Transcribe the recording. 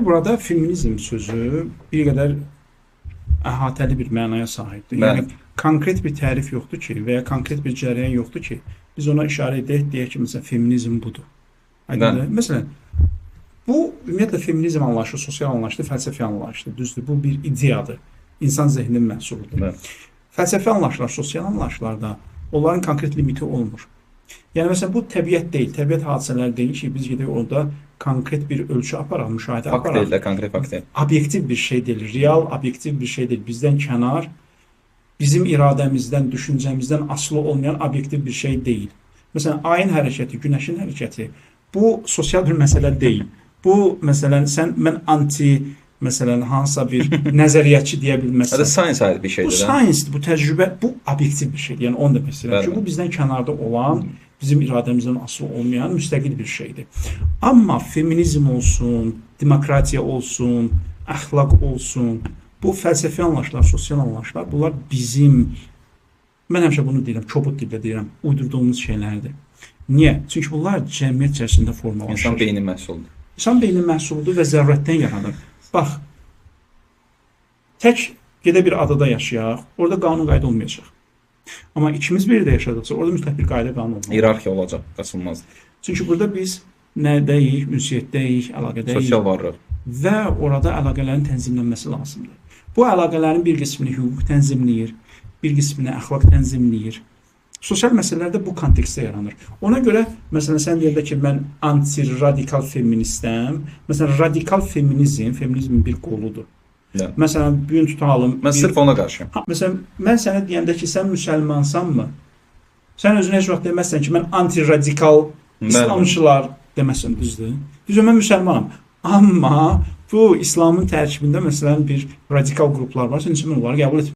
burada feminizm sözü bir qədər əhatəli bir mənaya sahibdir. Yəni konkret bir tərif yoxdur ki, və ya konkret bir cərəyan yoxdur ki, biz ona işarə edək, deyək ki, məsələn, feminizm budur. Aydındır? Məsələn, bu ümumiyyətlə feminizm anlayışı, sosial anlayışdır, fəlsəfi anlayışdır. Düzdür, bu bir ideyadır. İnsan zehninin məhsuludur. Fəlsəfi anlayışlar, sosial anlayışlarda onların konkret limiti olmur. Yəni məsələn bu təbiət deyil, təbiət hadisələri deyil ki, biz gedək orada konkret bir ölçü aparaq, müşahidə aparaq. Fakt deyil də, konkret fakt deyil. Obyektiv bir şey deyil, real, obyektiv bir şey deyil. Bizdən kənar, bizim iradəmizdən, düşüncəmizdən asılı olmayan obyektiv bir şey deyil. Məsələn, ayın hərəkəti, günəşin hərəkəti, bu sosial bir məsələ deyil. Bu məsələn mən məsələn hansısa bir nəzəriyyatçı deyə bilməzsən. Hə, science ayrı bir şeydir. Bu science-dir, bu təcrübə, bu obyektiv bir şeydir. Yəni onu demək istəyirəm ki, bu bizdən kənarda olan, bizim iradəmizdən asılı olmayan müstəqil bir şeydir. Amma feminizm olsun, demokratiya olsun, əxlaq olsun, bu fəlsəfi anlayışlar, sosial anlayışlar, bunlar bizim, mən həmişə bunu deyirəm, kobud dillə deyirəm, uydurduğumuz şeylərdir. Niyə? Çünki bunlar cəmiyyət içərisində formalaşır. İnsan beyni məhsuludur. İnsan beyni məhsuludur və zərurətdən yaranır. Bax, tək gedə bir adada yaşayaq, orada qanun qayda olmayacaq. Amma ikimiz bir yerdə yaşadıqca orada mütləq bir qayda qanun olmalıdır. Hierarxiya olacaq, qaçılmazdır. Çünki burada biz nədəyik, ünsiyyətdəyik, əlaqədəyik. Sosial varlıq. Və orada əlaqələrin tənzimlənməsi lazımdır. Bu əlaqələrin bir qismini hüquq tənzimləyir, bir qismini əxlaq tənzimləyir. Sosial məsələlər də bu kontekstdə yaranır. Ona görə, məsələn, sən deyəndə ki, mən anti-radikal feministəm. Məsələn, radikal feminizmin bir qoludur. Məsələn, bu gün tutalım. Mən sırf ona qarşıyam. Məsələn, mən sənə deyəndə ki, sən müsəlmansanmı? Sən özünə heç vaxt deməzsən ki, mən anti-radikal İslamçılar deməsən, düzdür? Düzdür, mən müsəlmanam. Amma bu İslamın tərkibində məsələn bir radikal qruplar var, sən onları qəbul etmirsən.